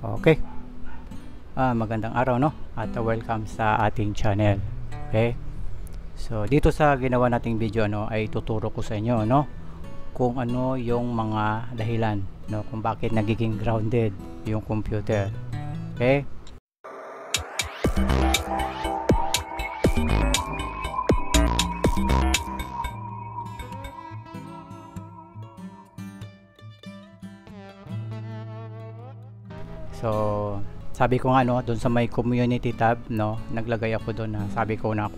Okay. Magandang araw, no? At welcome sa ating channel. Okay. So dito sa ginawa nating video ay tuturo ko sa inyo kung ano yung mga dahilan kung bakit nagiging grounded yung computer. Okay? So sabi ko nga doon sa may community tab naglagay ako doon na sabi ko na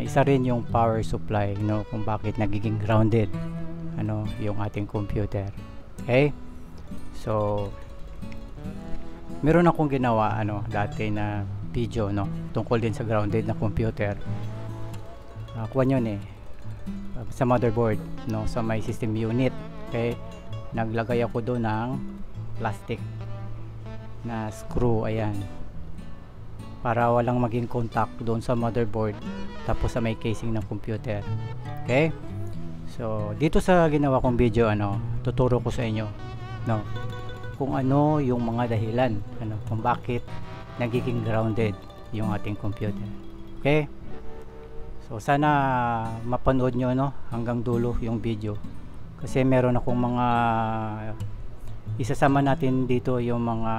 isa rin yung power supply kung bakit nagiging grounded yung ating computer. Okay? So meron akong ginawa dati na video tungkol din sa grounded na computer. Kuwan yun sa motherboard sa may system unit. Okay? Naglagay ako doon ng plastic na screw, ayan, para walang maging contact doon sa motherboard tapos sa may casing ng computer. Okay? So dito sa ginawa kong video tuturo ko sa inyo kung ano yung mga dahilan kung bakit nagiging grounded yung ating computer. Okay? So sana mapanood nyo hanggang dulo yung video, kasi meron akong mga isasama natin dito yung mga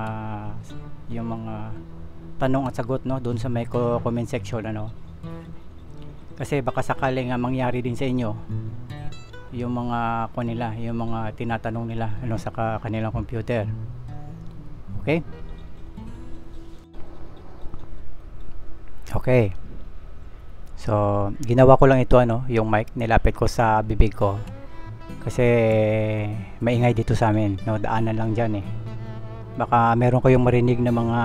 tanong at sagot doon sa may comment section kasi baka sakaling mangyari din sa inyo yung mga yung mga tinatanong nila sa kanilang computer. Okay? Okay. So ginawa ko lang ito yung mic nilapit ko sa bibig ko kasi maingay dito sa amin, daanan lang dyan baka meron kayong marinig na mga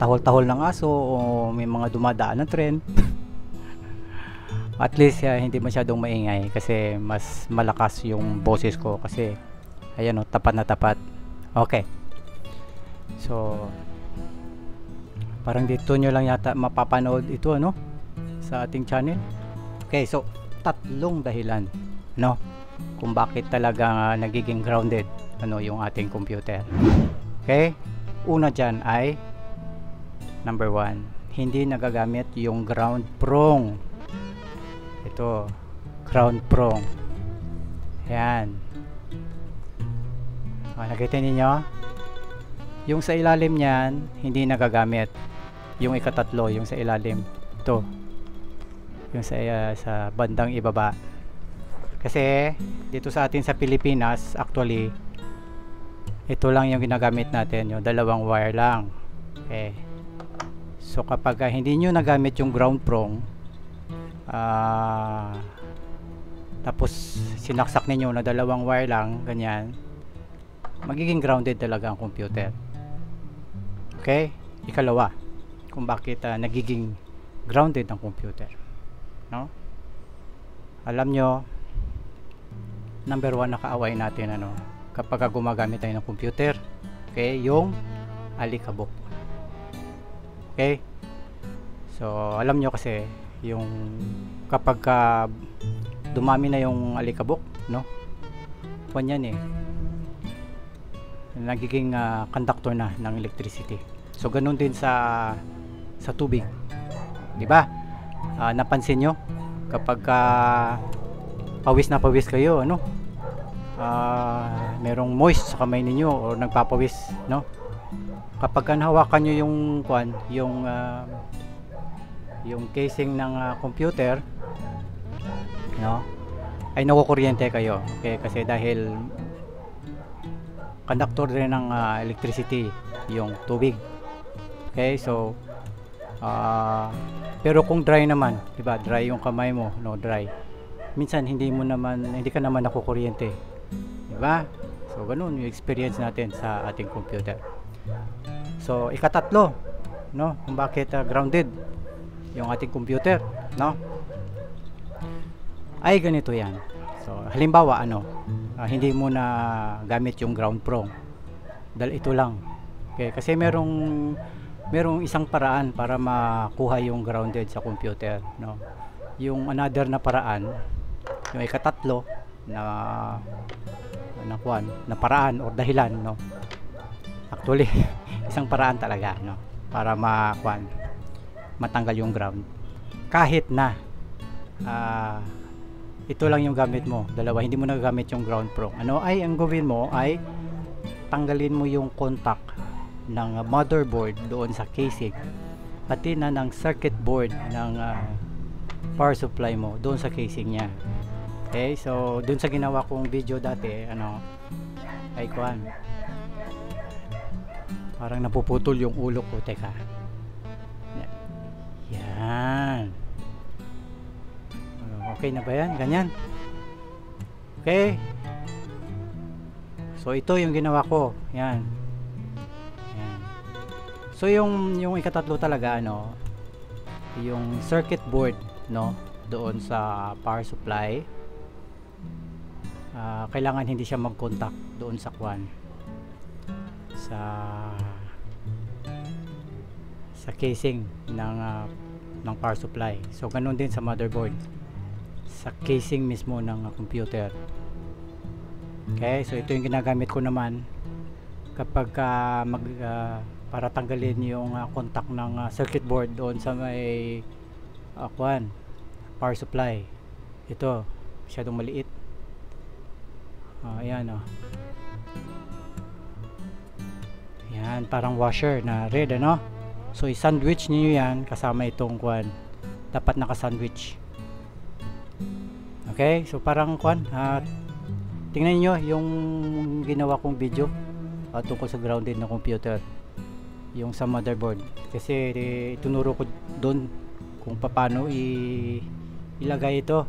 tahol-tahol ng aso o may mga dumadaan na tren. At least hindi masyadong maingay kasi mas malakas yung boses ko kasi ayan tapat na tapat. Okay, so parang dito nyo lang yata mapapanood ito sa ating channel. Okay, so tatlong dahilan kung bakit talaga nagiging grounded yung ating computer. Okay? Una dyan ay number 1, hindi nagagamit yung ground prong. Ito, ground prong. Ayan. Nakita ninyo? Yung sa ilalim niyan hindi nagagamit. Yung ikatatlo, yung sa ilalim, ito, yung sa bandang ibaba. Kasi dito sa atin sa Pilipinas, actually ito lang yung ginagamit natin, yung dalawang wire lang. Okay. So kapag hindi nyo nagamit yung ground prong, tapos sinaksak ninyo na dalawang wire lang, ganyan, magiging grounded talaga ang computer. Okay? Ikalawa, kung bakit nagiging grounded ang computer. Alam nyo, number 1 na kaaway natin kapag gumagamit tayo ng computer, okay, yung alikabok. Okay? So alam nyo kasi yung kapag dumami na yung alikabok yan nagiging conductor na ng electricity. So ganun din sa tubig, di ba? Napansin nyo kapag pawis na pawis kayo merong moist sa kamay ninyo o nagpapawis kapag hawakan nyo yung casing ng computer ay nakukuryente kayo. Okay? Kasi dahil conductor rin ng electricity yung tubig. Okay? So pero kung dry naman, diba, dry yung kamay mo, dry, minsan hindi ka naman nakukuryente, diba? So ganun yung experience natin sa ating computer. So ikatatlo kung bakit grounded yung ating computer ay ganito yan. So halimbawa hindi mo na gamit yung ground prong dahil ito lang. Okay? Kasi merong isang paraan para makuha yung grounded sa computer yung another na paraan, yung ikatatlo na paraan or dahilan Actually, isang paraan talaga, no, para matanggal yung ground. Kahit na ito lang yung gamit mo, dalawa, hindi mo nagagamit yung ground prong. Ano ay ang gawin mo ay tanggalin mo yung contact ng motherboard doon sa casing, pati na ng circuit board ng power supply mo doon sa casing niya. Okay, so doon sa ginawa kong video dati, ano, ay kuan, parang napuputol yung ulo ko. Teka, yan, okay na ba yan? Ganyan. Okay, so ito yung ginawa ko. Yan. Yan. So yung ikatatlo talaga, ano, yung circuit board, no, doon sa power supply, kailangan hindi siya mag-contact doon sa kwan, sa casing ng power supply. So ganun din sa motherboard, sa casing mismo ng computer. Okay, so ito yung ginagamit ko naman kapag para tanggalin yung contact ng circuit board doon sa may kwan, power supply. Ito masyadong maliit. Ayan, yan, parang washer na red, ano. So i-sandwich niyo yan kasama itong kwan, dapat naka-sandwich. Okay, so parang kwan, tingnan niyo yung ginawa kong video tungkol sa grounded na computer, yung sa motherboard, kasi itunuro ko doon kung paano ilagay ito.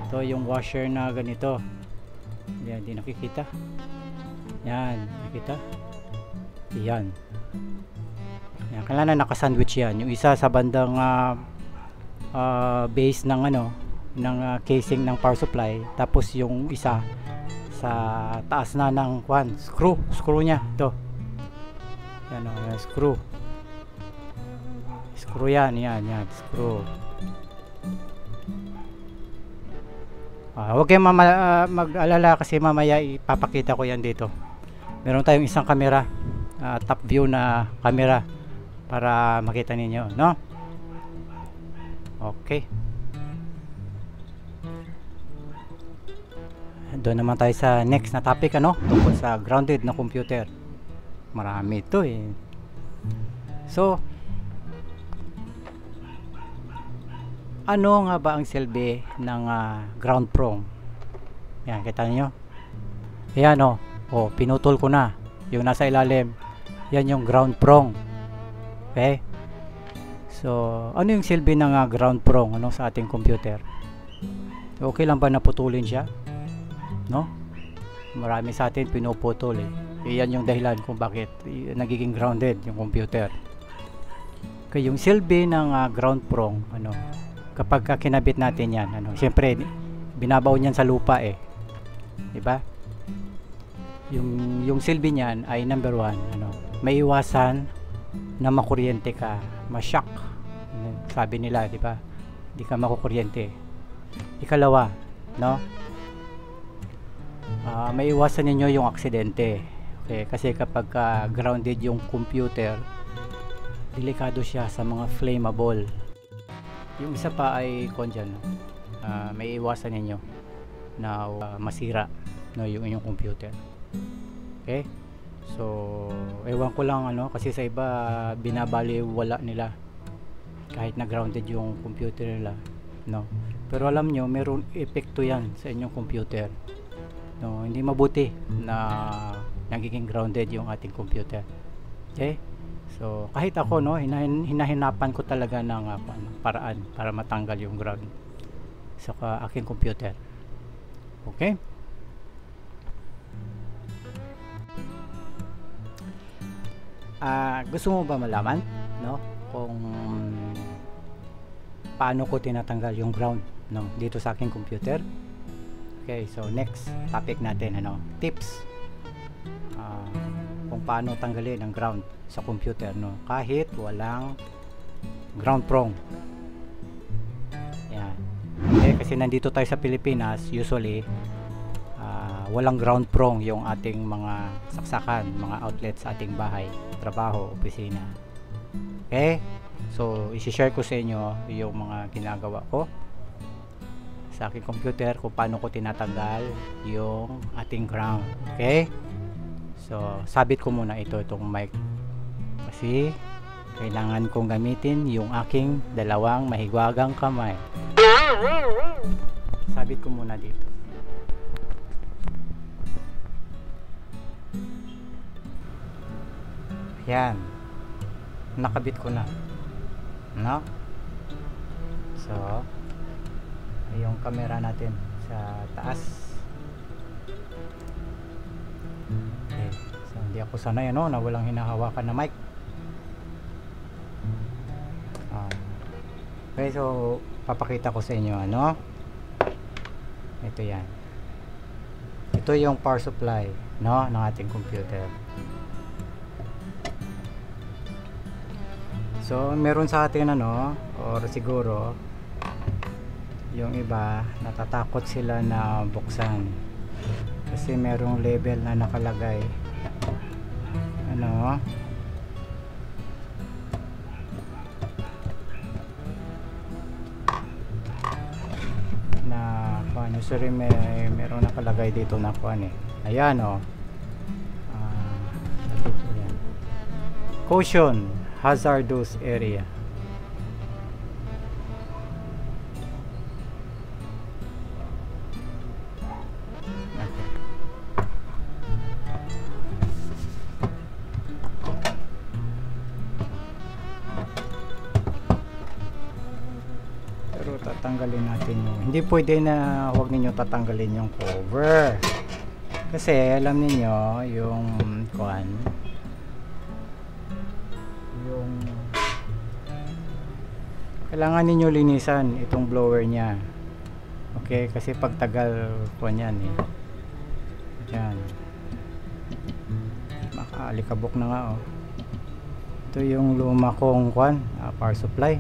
Ito yung washer na ganito. Yan, di nakikita. Yan, nakita. Yan. Yan, kailangan naka-sandwich yan. Yung isa sa bandang base ng ano, ng casing ng power supply, tapos yung isa sa taas na ng kwan, screw niya. Ito. Yan, screw yan, screw. Huwag kayong mag-alala kasi mamaya ipapakita ko yan dito. Meron tayong isang camera, top view na camera, para makita ninyo, no? Okay, doon naman tayo sa next na topic, ano, tungkol sa grounded na computer. Marami ito eh. So ano nga ba ang silbi ng ground prong? Yan, kita niyo. Ayan, pinutol ko na yung nasa ilalim. Yan yung ground prong. Okay, so ano yung silbi ng ground prong, ano, sa ating computer? Okay lang ba naputulin siya? No, marami sa atin pinuputol eh. Yan yung dahilan kung bakit nagiging grounded yung computer. Okay, yung silbi ng ground prong, ano, kapag kinabit natin yan, ano, syempre binabaw niyan sa lupa eh, di ba? Yung silbi niyan ay number one, ano, may iwasan na makuryente ka, ma-shock, sabi nila, di ba? Di ka makukuryente. Ikalawa, no, may iwasan ninyo yung aksidente. Okay, kasi kapag grounded yung computer, delikado siya sa mga flammable. Yung isa pa ay dyan, may iwasan ninyo na masira, no, yung inyong computer. Okay, so ewan ko lang, ano, kasi sa iba binabaliwala nila kahit na grounded yung computer nila, no, pero alam nyo meron epekto yan sa inyong computer, no. Hindi mabuti na nagiging grounded yung ating computer. Okay, so kahit ako, no, hinahinapan ko talaga ng paraan para matanggal yung ground sa aking computer. Okay, gusto mo ba malaman, no, kung paano ko tinatanggal yung ground, no, dito sa aking computer? Okay, so next topic natin, ano, tips kung paano tanggalin ang ground sa computer, no, kahit walang ground prong. Yan. Okay, kasi nandito tayo sa Pilipinas, usually walang ground prong yung ating mga saksakan, mga outlet sa ating bahay, trabaho, opisina. Okay, so isi-share ko sa inyo yung mga ginagawa ko sa aking computer kung paano ko tinatanggal yung ating ground. Okay, so sabit ko muna itong mic kasi kailangan kong gamitin yung aking dalawang mahigwagang kamay. Sabit ko muna dito. Yan, nakabit ko na, no? So yung camera natin sa taas. Okay, so hindi ako sanay na walang hinahawakan na mic. Okay, so papakita ko sa inyo ito yan, ito yung power supply ng ating computer. So meron sa atin or siguro yung iba natatakot sila na buksan kasi merong label na nakalagay na usually merong nakalagay dito na ayan caution, hazardous area. Pero tatanggalin natin hindi pwede na huwag ninyo tatanggalin yung cover kasi alam niyo yung kailangan ninyo linisan itong blower nya. Okay, kasi pagtagal yan yan makaalikabok na nga ito yung luma kong power supply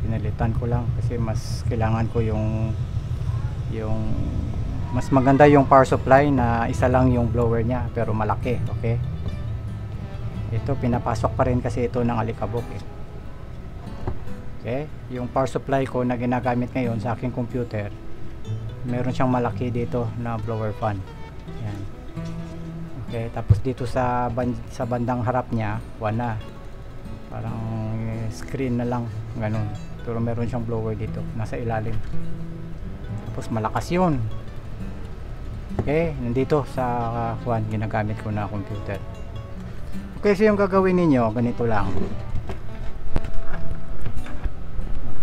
pinalitan ko lang kasi mas kailangan ko yung mas maganda yung power supply na isa lang yung blower nya pero malaki. Okay, ito pinapasok pa rin kasi ito ng alikabok Okay, yung power supply ko na ginagamit ngayon sa aking computer meron siyang malaki dito na blower fan. Yan. Okay, tapos dito sa bandang harap niya na parang screen na lang ganun, pero meron siyang blower dito nasa ilalim tapos malakas yun. Okay, nandito sa ginagamit ko na computer. Okay, so yung gagawin ninyo ganito lang.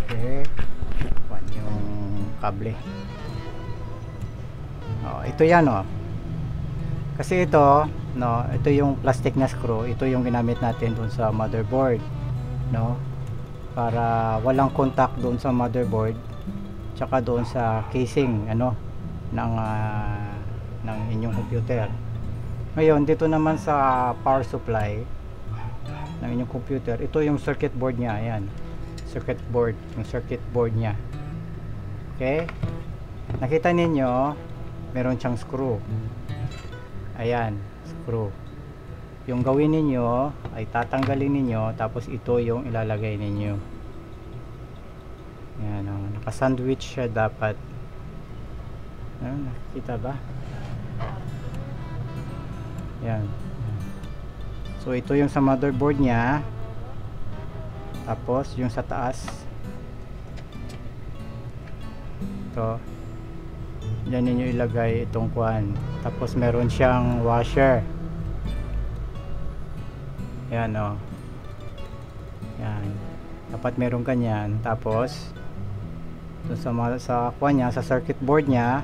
Okay, yung kable ito yan kasi ito ito yung plastic na screw, ito yung ginamit natin dun sa motherboard para walang contact dun sa motherboard tsaka doon sa casing ng inyong computer. Ngayon dito naman sa power supply ng inyong computer, ito yung circuit board nya. Ayan, yung circuit board nya. Okay, nakita ninyo meron siyang screw. Ayan, screw. Yung gawin ninyo ay tatanggalin ninyo tapos ito yung ilalagay ninyo. Ayan, naka-sandwich siya dapat. Nakikita ba? Yan. So ito yung sa motherboard nya. Tapos yung sa taas ito, dyan ninyo ilagay itong tapos meron siyang washer. Yan yan, dapat meron kanyan. Tapos dun sa nya, sa circuit board nya.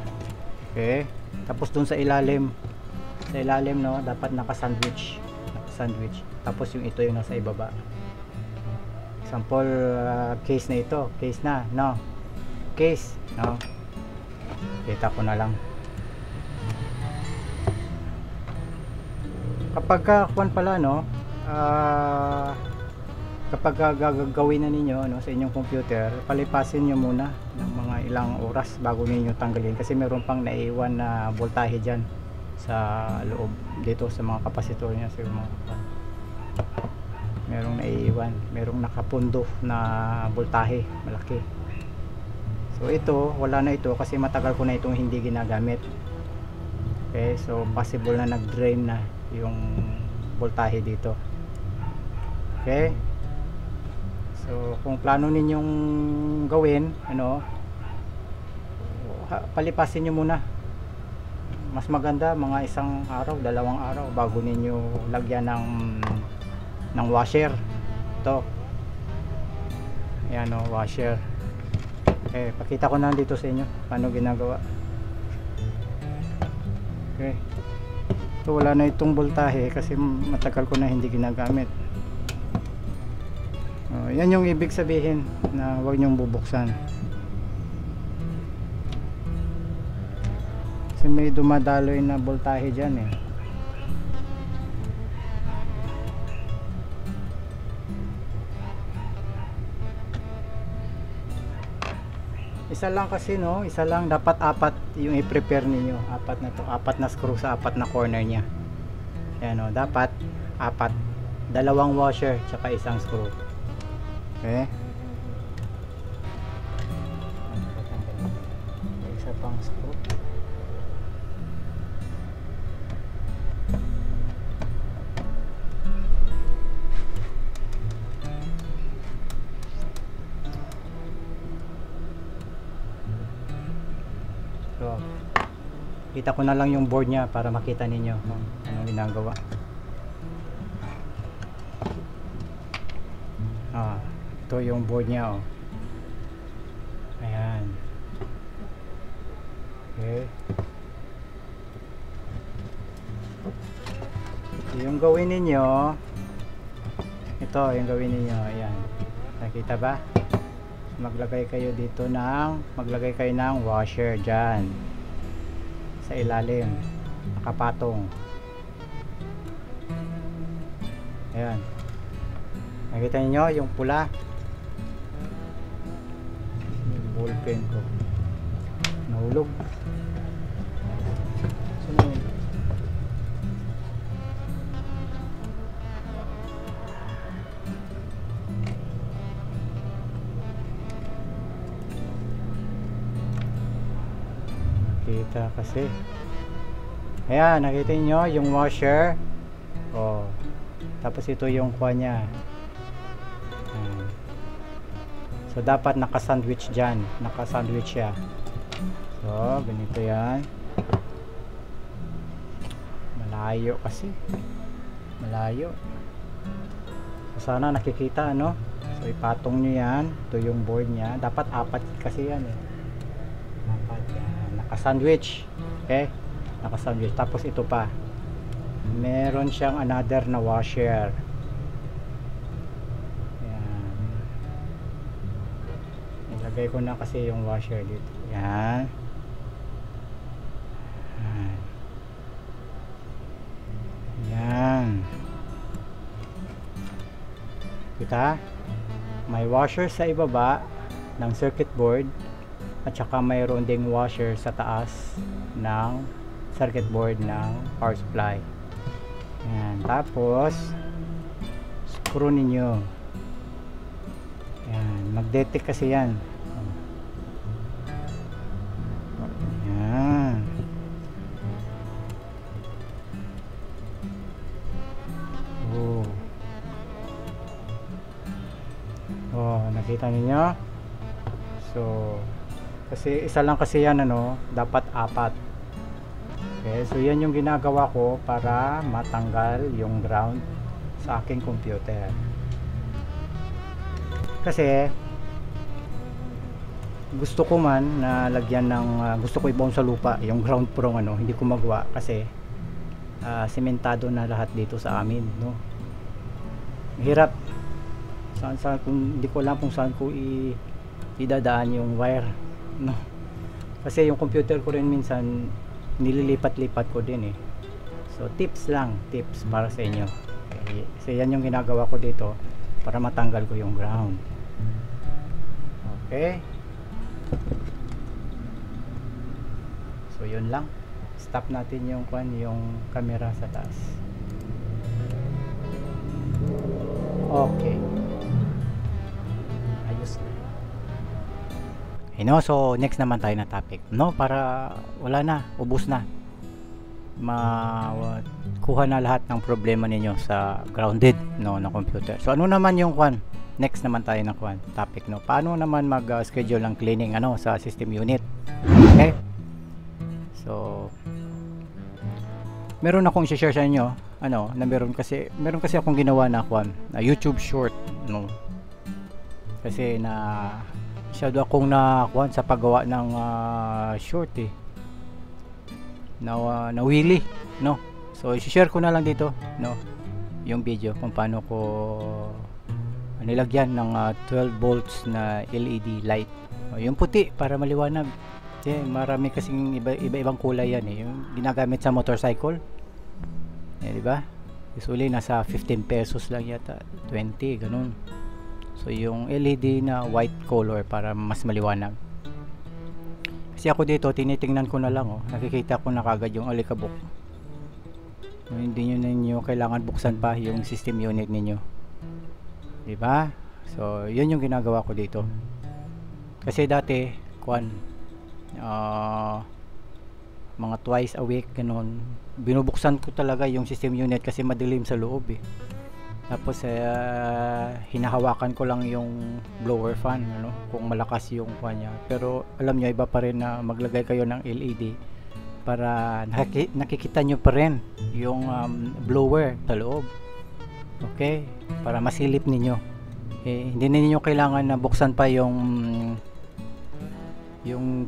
Okay, tapos dun sa ilalim dapat naka-sandwich. Tapos yung ito yung nasa ibaba. Example, case na ito, case kita ko na lang. Kapag pala kapag gagawin na ninyo sa inyong computer, palipasin nyo muna ng mga ilang oras bago ninyo tanggalin, kasi meron pang naiiwan na voltahe dyan sa loob dito sa mga kapasitor nya. So, merong naiiwan, merong nakapundo na voltahe malaki. So ito, wala na ito kasi matagal ko na itong hindi ginagamit. Okay, so possible na nag-drain na yung voltahe dito. Okay, so kung plano ninyong gawin, palipasin nyo muna. Mas maganda mga isang araw, dalawang araw bago ninyo lagyan ng washer. Ito, ayan washer. Okay, pakita ko na dito sa inyo paano ginagawa. Okay, so wala na itong voltahe kasi matagal ko na hindi ginagamit. Yan yung ibig sabihin na huwag nyong bubuksan kasi may dumadaloy na voltahe dyan eh. Isa lang kasi isa lang, dapat apat yung i-prepare ninyo. Apat na to, apat na screw sa apat na corner nya. Ayan dapat apat, dalawang washer tsaka isang screw. Okay, isa pang screw. So, kita ko na lang yung board nya para makita ninyo kung anong ginagawa. Ito yung board nya ayan. Okay, yung gawin ninyo, ito yung gawin ninyo, ayan, nakita ba? Maglagay kayo ng washer dyan sa ilalim, nakapatong. Ayan, nakita niyo yung pula, yung ballpen ko nahulog. Kita kasi. Ayan, nakita nyo yung washer. Tapos ito yung kuha nya. So dapat naka-sandwich dyan. Naka-sandwich siya. So ganito yan. Malayo kasi. Malayo. So, sana nakikita So ipatong nyo yan. Ito yung board nya. Dapat apat kasi yan eh. Apat yan. Naka-sandwich. Okay, naka-sandwich. Tapos ito pa, meron siyang another na washer. Ayan, ilagay ko na kasi yung washer dito. Ayan. Ayan, kita, may washer sa ibaba ng circuit board at saka mayroon ding washer sa taas ng circuit board ng power supply. Ayan, tapos screw ninyo. Ayan, magnetic kasi yan. Ayan. Nakita ninyo? So kasi isa lang kasi yan dapat apat. Okay, so yan yung ginagawa ko para matanggal yung ground sa aking computer. Kasi gusto ko man na lagyan ng gusto ko i-bound sa lupa yung ground prong hindi ko magawa kasi sementado na lahat dito sa amin, hirap saan kung hindi ko alam kung saan ko idadaan yung wire, kasi yung computer ko rin minsan nililipat-lipat ko din eh. So tips para sa inyo. Okay. So yan yung ginagawa ko dito. para matanggal ko yung ground. Okay, so yun lang, stop natin yung camera sa taas. Okay, ayos na. So next naman tayo na topic, no, para wala na, ubos na, makuha na lahat ng problema ninyo sa grounded, no, na computer. So ano naman yung next naman tayo na topic, no, paano naman mag-schedule ng cleaning sa system unit. Okay, so meron akong i-share sa inyo na meron kasi akong ginawa na YouTube short, no, kasi na masyado akong sa paggawa ng short nawili, no. So i-share ko na lang dito, no, yung video kung paano ko nilagyan ng 12 volts na LED light, yung puti para maliwanag. Marami kasing iba-ibang kulay yan yung ginagamit sa motorcycle, di ba? Usually nasa 15 pesos lang yata, 20 ganun. So yung LED na white color para mas maliwanag. Kasi ako dito tinitingnan ko na lang, nakikita ko na kagad yung alikabok. Hindi ninyo kailangan buksan pa yung system unit ninyo, di ba? So yun yung ginagawa ko dito. Kasi dati mga twice a week ganun, binubuksan ko talaga yung system unit kasi madilim sa loob tapos hinahawakan ko lang yung blower fan, kung malakas yung niya. Pero alam nyo, iba pa rin na maglagay kayo ng LED para nakikita nyo pa rin yung blower sa loob, okay, para masilip ninyo. Hindi ninyo kailangan na buksan pa yung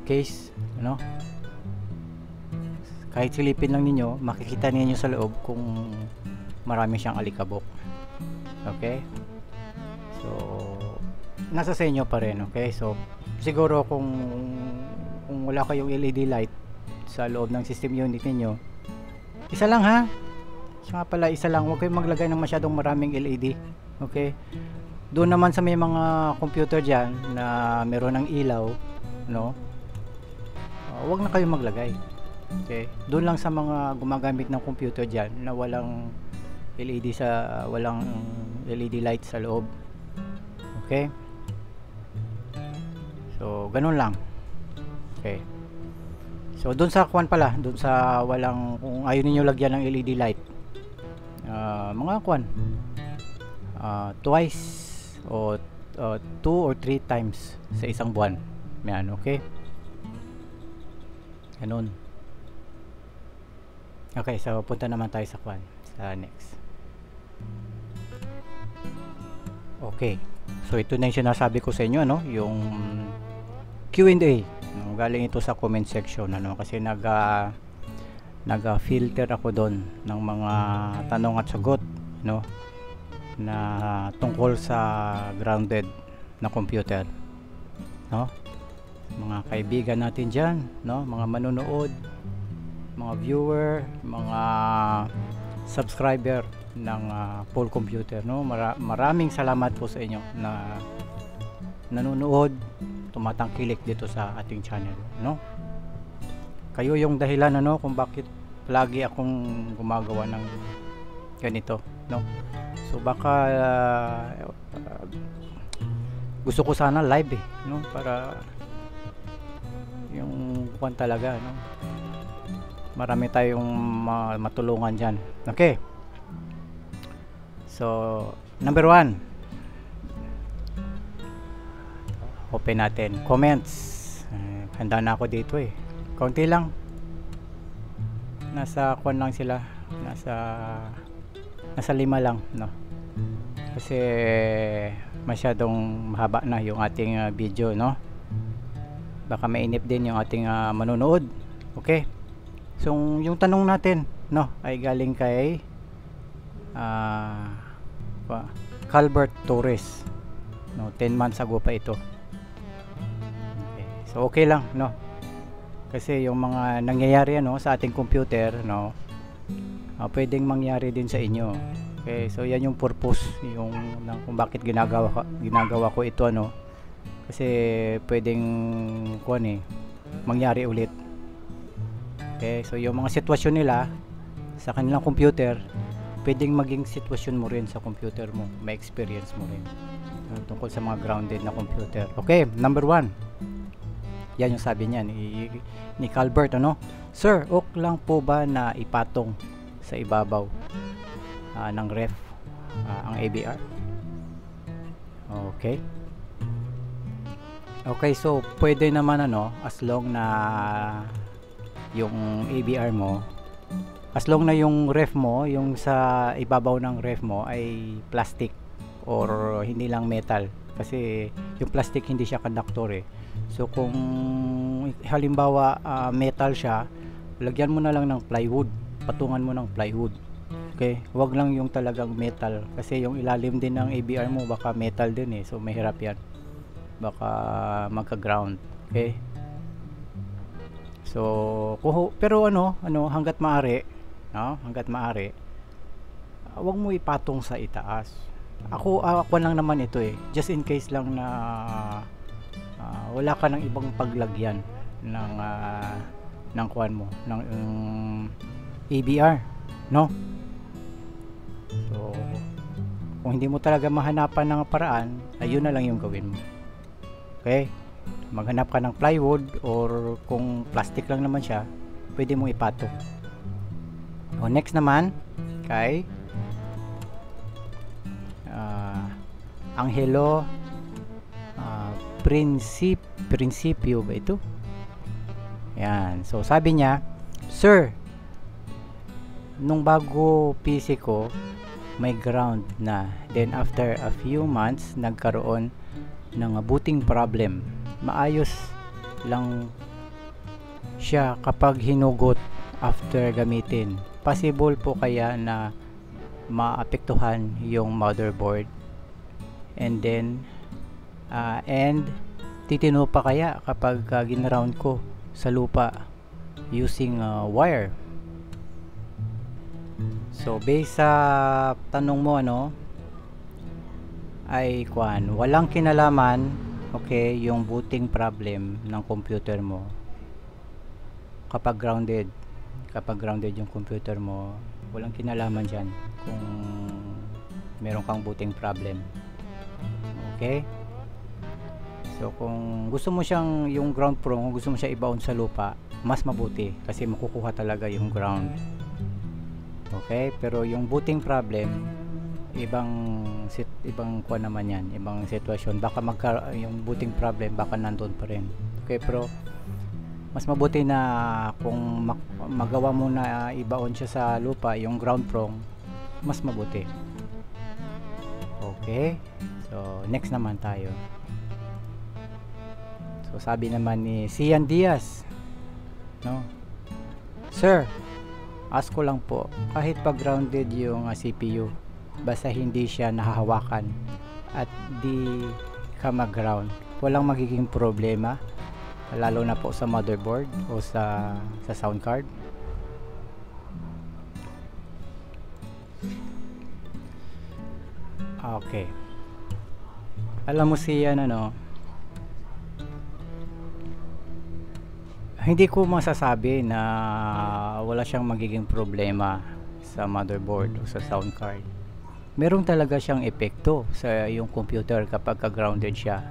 case, kahit silipin lang ninyo, makikita ninyo sa loob kung marami siyang alikabok. Okay, so nasa sa inyo pa rin. Okay, so siguro kung wala kayong LED light sa loob ng system unit niyo, isa lang siya nga pala, isa lang, huwag kayong maglagay ng masyadong maraming LED. Okay, doon naman sa may mga computer dyan na meron ng ilaw, huwag na kayong maglagay. Okay, doon lang sa mga gumagamit ng computer dyan na walang LED light sa loob. Okay, so ganun lang. Okay, so doon sa doon sa walang, kung ayaw niyo lagyan ng LED light, mga twice o 2 or 3 times sa isang buwan. Yan, okay, ganun. Okay, so punta naman tayo sa sa next. Okay, so ito na yung sinasabi ko sa inyo, yung Q&A, galing ito sa comment section, kasi nag-filter ako doon ng mga tanong at sagot, na tungkol sa grounded na computer, mga kaibigan natin dyan, mga manonood, mga viewer, mga subscriber ng Paul Computer, maraming salamat po sa inyo na nanonood, tumatangkilik dito sa ating channel, kayo yung dahilan kung bakit lagi akong gumagawa ng ganito, so baka gusto ko sana live para yung talaga, marami tayong matulungan dyan. Okay, so number 1, open natin comments. Handa na ako dito, kaunti lang, nasa lang sila, nasa 5 lang, kasi masyadong mahaba na yung ating video, baka mainip din yung ating manonood. Okay, so yung tanong natin ay galing kay Calbert Torres, 10 months ago pa ito. Okay, so okay lang, kasi yung mga nangyayari sa ating computer, pwedeng mangyari din sa inyo. Okay, so yan yung purpose yung kung bakit ginagawa ko ito, ano, kasi pwedeng mangyari ulit. Okay, so yung mga sitwasyon nila sa kanilang computer, pwedeng maging sitwasyon mo rin sa computer mo, may experience mo rin tungkol sa mga grounded na computer. Okay, number 1, yan yung sabi niya ni Calbert, ano, sir, okay lang po ba na ipatong sa ibabaw ng ref ang ABR? Okay. Okay, so pwede naman, ano, as long na yung ABR mo, as long na yung ref mo, yung sa ibabaw ng ref mo ay plastic or hindi lang metal, kasi yung plastic hindi siya conductor eh. So kung halimbawa metal siya, lagyan mo na lang ng plywood, patungan mo ng plywood. Okay, wag lang yung talagang metal, kasi yung ilalim din ng ABR mo baka metal din eh, so mahirap yan, baka magka-ground. Okay, so pero hanggat maaari, no, wag mo ipatong sa itaas. Ako lang naman ito eh, just in case lang na wala ka ng ibang paglagyan ng kuwan mo ng ABR, no? So kung hindi mo talaga mahanapan ng paraan, ayun na lang yung gawin mo. Okay, maghanap ka ng plywood, or kung plastic lang naman siya, pwede mo ipatong. O next naman kay Angelo Principio ba ito? Yan, so sabi niya, sir, nung bago PC ko may ground na, then after a few months nagkaroon ng booting problem. Maayos lang siya kapag hinugot after gamitin. Possible po kaya na maapektuhan yung motherboard, and then and titino pa kaya kapag gin-round ko sa lupa using wire? So based sa tanong mo, ano, ay walang kinalaman, okay, yung booting problem ng computer mo kapag grounded yung computer mo, walang kinalaman dyan kung meron kang booting problem. Okay, so kung gusto mo siyang yung ground pro, kung gusto mo siya i-bound sa lupa, mas mabuti kasi makukuha talaga yung ground. Okay, pero yung booting problem, ibang kuha naman yan, ibang sitwasyon, baka yung booting problem baka nandun pa rin. Okay, pero mas mabuti na kung magawa mo na i-bound siya sa lupa, yung ground prong, mas mabuti. Okay, so next naman tayo. So sabi naman ni Sian Diaz, no, sir, ask ko lang po, kahit pag grounded yung CPU, basta hindi siya nahahawakan at di ka mag-ground, walang magiging problema, lalo na po sa motherboard o sa sound card? Okay, alam mo siya, ano, hindi ko masasabi na wala siyang magiging problema sa motherboard o sa sound card. Meron talaga siyang epekto sa yung computer kapag grounded siya.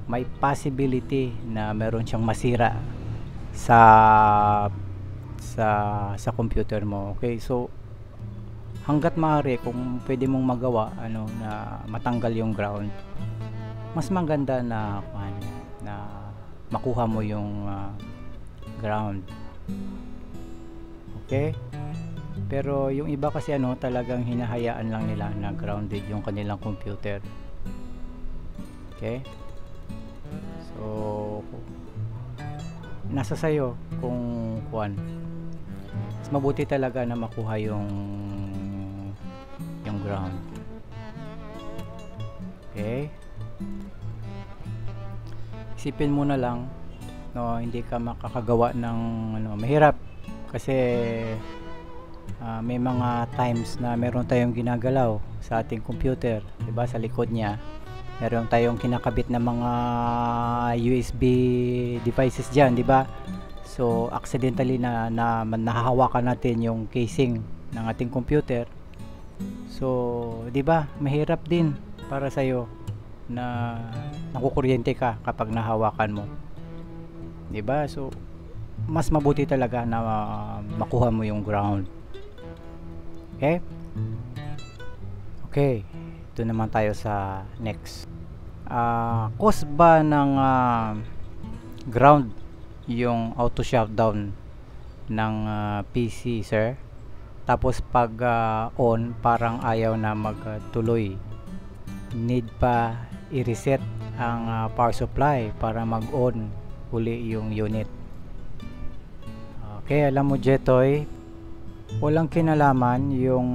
May possibility na meron siyang masira sa computer mo. Okay, so hanggat maaari, kung pwede mong magawa, ano, na matanggal yung ground, mas maganda na makuha mo yung ground. Okay, pero yung iba kasi, ano, talagang hinahayaan lang nila na grounded yung kanilang computer. Okay, so nasa sayo kung mas mabuti talaga na makuha yung ground. Okay, isipin mo na lang, no, hindi ka makakagawa ng, ano, mahirap kasi may mga times na meron tayong ginagalaw sa ating computer, 'di ba? Sa likod niya meron tayong kinakabit na mga USB devices diyan, 'di ba? So accidentally nahahawakan natin yung casing ng ating computer. So 'di ba, mahirap din para sa iyo na nakukuryente ka kapag nahawakan mo, 'di ba? So mas mabuti talaga na makuha mo yung ground. Okay? Okay, ito naman tayo sa next. Cause ba ng ground yung auto shutdown ng PC, sir? Tapos pag on, parang ayaw na magtuloy. Need pa i-reset ang power supply para mag-on uli yung unit. Okay, alam mo Jetoy, walang kinalaman yung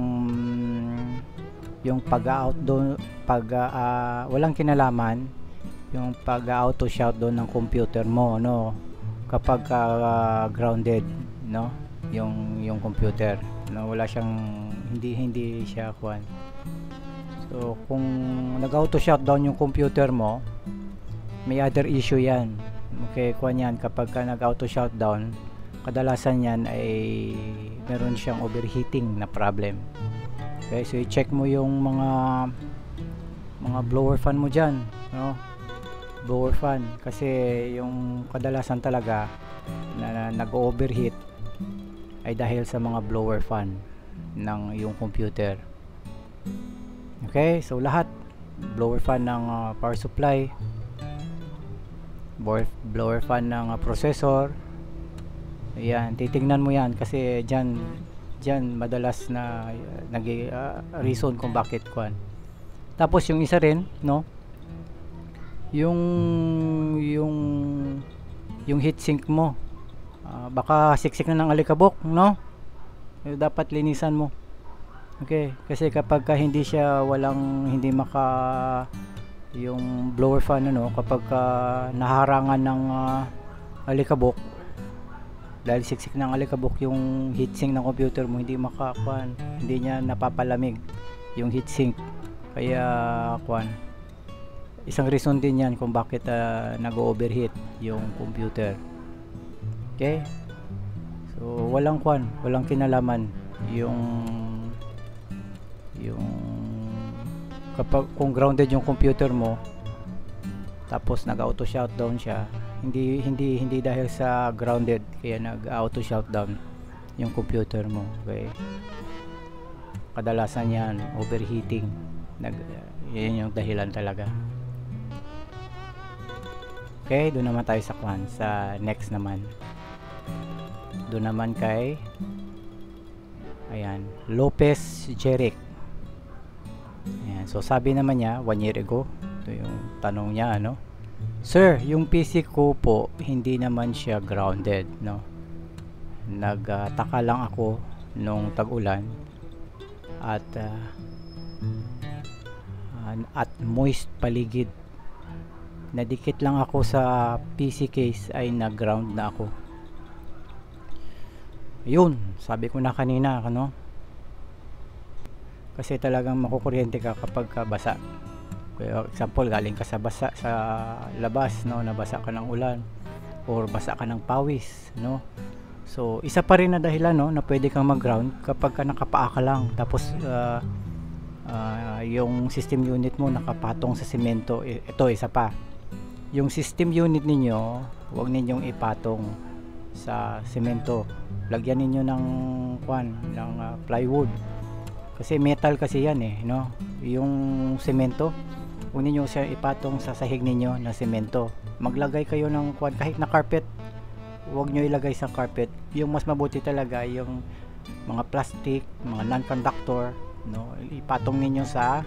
walang kinalaman yung pag-auto shutdown ng computer mo, no, kapag grounded, no, yung computer, no, wala siyang hindi siya kuwan. So kung nag-auto shutdown yung computer mo, may other issue yan. Okay, kuwan yan, kapag nag-auto shutdown, kadalasan yan ay meron siyang overheating na problem. Okay, so i-check mo yung mga blower fan mo dyan, no? Blower fan, kasi yung kadalasan talaga na nag-overheat ay dahil sa mga blower fan ng yung computer. Okay, so lahat blower fan ng power supply, blower fan ng processor. Ayan, titingnan mo yan kasi dyan madalas na reason kung bakit kuan. Tapos yung isa rin, no, yung heatsink mo, baka siksik na ng alikabok, no, dapat linisan mo. Okay, kasi kapag hindi siya hindi yung blower fan, ano, kapag naharangan ng alikabok, dahil siksik ng alikabok yung heatsink ng computer mo, hindi niya napapalamig yung heatsink, kaya isang reason din yan kung bakit nag-overheat yung computer. Okay, so walang kinalaman yung kapag kung grounded yung computer mo tapos nag-auto shutdown siya, hindi dahil sa grounded kaya nag-auto shutdown yung computer mo. Okay, kadalasan yan overheating, yan yung dahilan talaga. Okay, doon naman tayo sa next naman. Doon naman kay Lopez Jeric. Ayan, so sabi naman niya 1 year ago, ito yung tanong niya, ano, sir, yung PC ko po hindi naman siya grounded, no, nagtaka lang ako nung tag-ulan at moist paligid, nadikit lang ako sa PC case ay nag-ground na ako. Yun, sabi ko na kanina, ano, kasi talagang makukuryente ka kapag basa. For example, galing ka sa basa sa labas, no, nabasa ka ng ulan or basa ka ng pawis, no. So isa pa rin na dahilan, no, na pwede kang mag-ground kapag nakapaa ka lang, tapos yung system unit mo nakapatong sa semento. Ito isa pa, yung system unit ninyo, huwag ninyong ipatong sa semento, lagyan ninyo ng plywood, kasi metal kasi yan, no. Yung semento, huwag ninyo siya ipatong sa sahig ninyo na semento. Maglagay kayo ng kahit na carpet, huwag nyo ilagay sa carpet. Yung mas mabuti talaga yung mga plastic, mga non-conductor, no, ipatong ninyo sa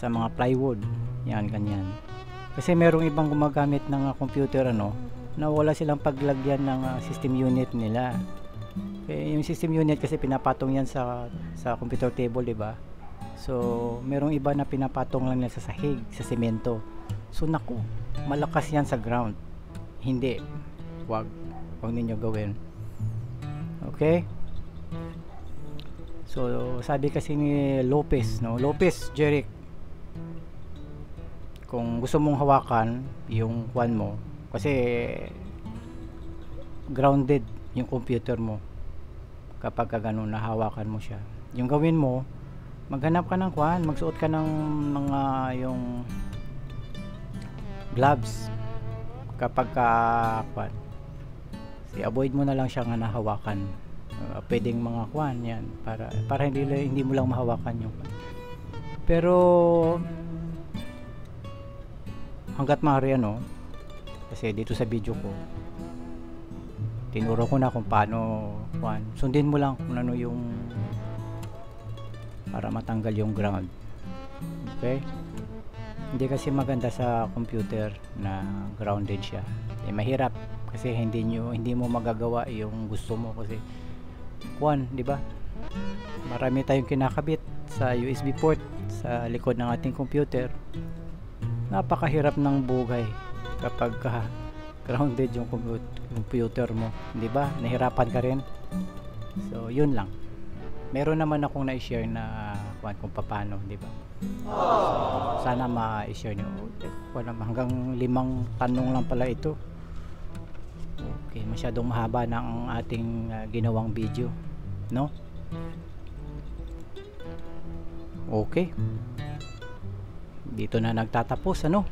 mga plywood, yan, ganyan. Kasi merong ibang gumagamit ng computer, ano, na wala silang paglagyan ng system unit nila. Yung system unit kasi pinapatong yan sa computer table, diba? So merong iba na pinapatong lang nila sa sahig, sa semento. So naku, malakas yan sa ground. Hindi, wag ninyo gawin. Okay, So sabi kasi ni Lopez, no, Lopez Jeric, kung gusto mong hawakan yung kwan mo, kasi grounded yung computer mo kapag ka ganun nahawakan mo siya, yung gawin mo, maghanap ka ng kwan, magsuot ka ng mga yung gloves kapag ka kwan, avoid mo na lang siyang nahawakan. Pwedeng mga kwan yan para hindi mo lang mahawakan yung kwan. Pero hanggat maaari, ano, kasi dito sa video ko tinuro ko na kung paano kwan, sundin mo lang kung ano yung para matanggal yung ground. Okay, hindi kasi maganda sa computer na grounded siya, mahirap kasi hindi mo magagawa yung gusto mo kasi kwan, di ba, marami tayong kinakabit sa USB port sa likod ng ating computer. Napakahirap ng bugay kapag grounded yung computer mo, di ba? Nahirapan ka rin. So yun lang, meron naman akong na-share na kung paano, di ba? So, sana ma-share nyo. Hanggang 5 tanong lang pala ito. Okay, masyadong mahaba na ang ating ginawang video, no? Okay, dito na nagtatapos, ano,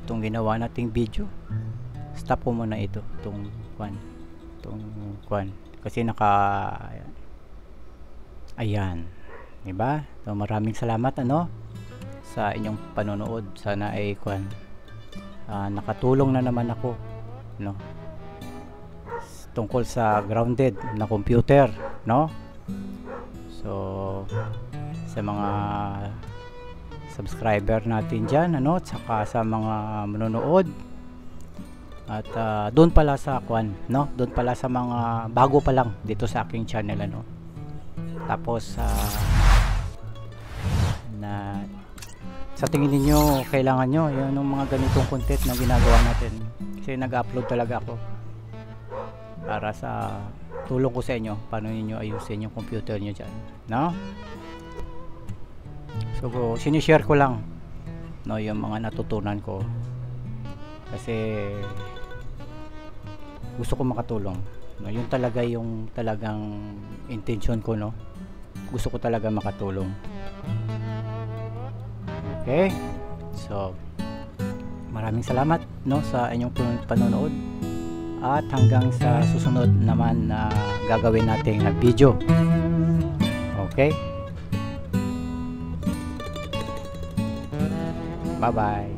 itong ginawa nating video. Stop ko muna itong kwan kasi ayan, diba? So, maraming salamat, ano, sa inyong panonood. Sana ay nakatulong na naman ako, no, tungkol sa grounded na computer, no? So sa mga subscriber natin dyan, ano, at saka sa mga manonood, at doon pala sa no, doon pala sa mga bago pa lang dito sa aking channel, ano. Tapos na sa tingin niyo kailangan nyo yung mga ganitong content na ginagawa natin, kasi nag-upload talaga ako para sa tulong ko sa inyo paano niyo ayusin yung computer niyo dyan, no? So sinishare ko lang, no, yung mga natutunan ko kasi gusto ko makatulong, no? Yun talaga yung talagang intention ko, no? Gusto ko talaga makatulong. Okay, so maraming salamat, no, sa inyong panonood, at hanggang sa susunod naman na gagawin nating video. Okay, bye bye.